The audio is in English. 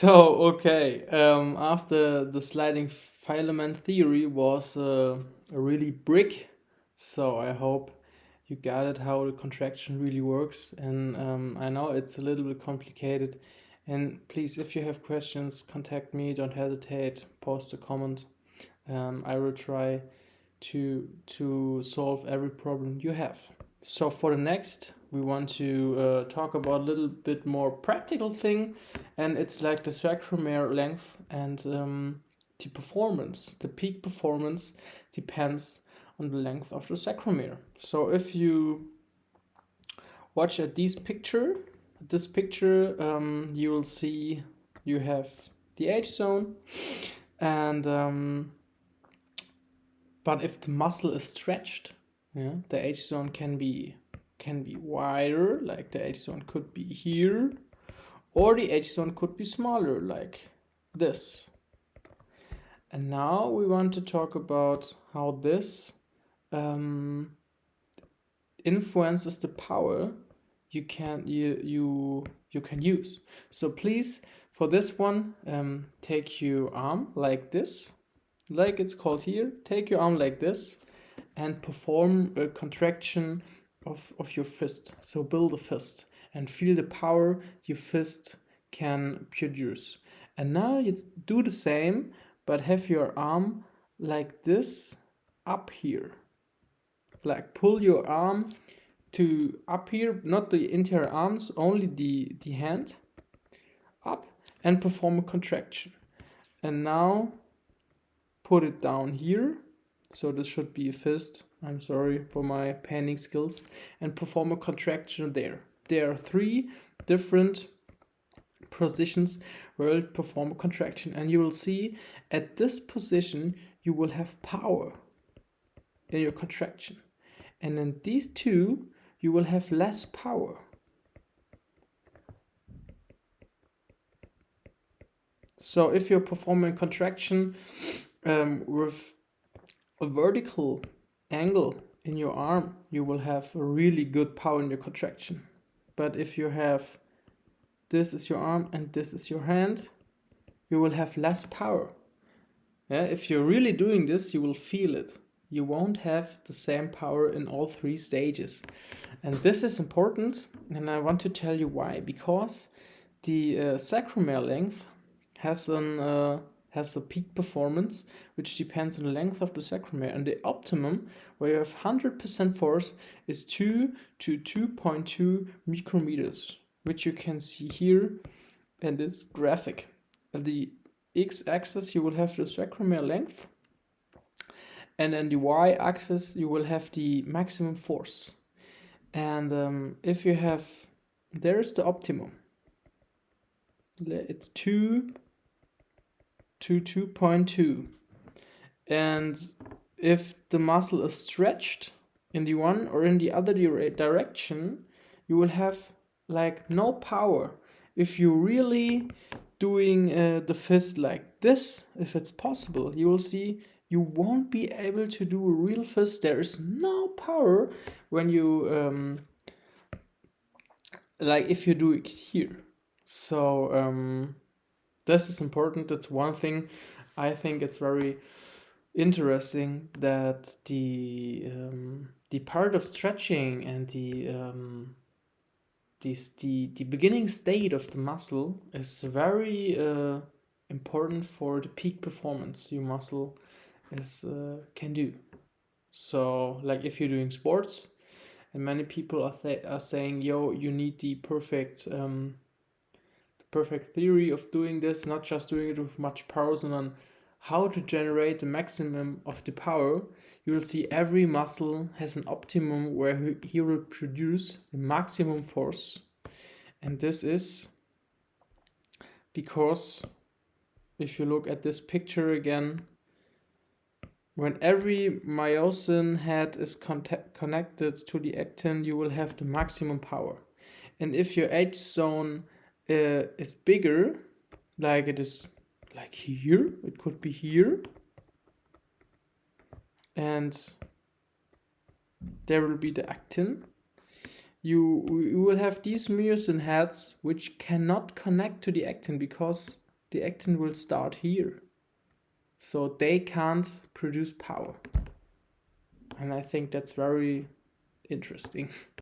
Okay, after the sliding filament theory was a really brick, so I hope you got it how the contraction really works. And I know it's a little bit complicated. And please, if you have questions, contact me. Don't hesitate. Post a comment. I will try to solve every problem you have. So for the next, we want to talk about a little bit more practical thing, and it's like the sarcomere length and the performance. The peak performance depends on the length of the sarcomere. So if you watch at this picture, you will see you have the age zone, and but if the muscle is stretched, yeah, the H zone can be wider, like the H zone could be here, or the H zone could be smaller, like this. And now we want to talk about how this influences the power you can use. So please, for this one, take your arm like this, like it's called here. Take your arm like this and perform a contraction of your fist. So build a fist and feel the power your fist can produce. And now you do the same, but have your arm like this up here. Like pull your arm to up here, not the entire arms, only the hand up, and perform a contraction. And now put it down here. So this should be a fist. I'm sorry for my panning skills. And perform a contraction there. There are 3 different positions where you perform a contraction. And you will see at this position, you will have power in your contraction. And in these 2, you will have less power. So if you're performing contraction with a vertical angle in your arm, you will have a really good power in your contraction. But if you have this is your arm and this is your hand, you will have less power. Yeah, if you're really doing this, you will feel it. You won't have the same power in all 3 stages. And this is important, and I want to tell you why. Because the sarcomere length has a peak performance which depends on the length of the sarcomere, and the optimum where you have 100% force is 2 to 2.2 micrometers, which you can see here in this graphic. At the x-axis you will have the sarcomere length, and then the y-axis you will have the maximum force. And if you have, there's the optimum. It's 2 to 2.2. And if the muscle is stretched in the one or in the other direction, you will have like no power. If you're really doing the fist like this, if it's possible, you will see you won't be able to do a real fist. There is no power when you like if you do it here. So this is important. That's one thing. I think it's very interesting that the part of stretching and the beginning state of the muscle is very important for the peak performance your muscle is can do. So like if you're doing sports, and many people are saying, yo, you need the perfect theory of doing this, not just doing it with much power, and how to generate the maximum of the power. You will see every muscle has an optimum where he will produce the maximum force. And this is because if you look at this picture again, when every myosin head is connected to the actin, you will have the maximum power. And if your H zone is bigger, like it is like here, it could be here, and there will be the actin, you will have these myosin heads which cannot connect to the actin because the actin will start here. So they can't produce power. And I think that's very interesting.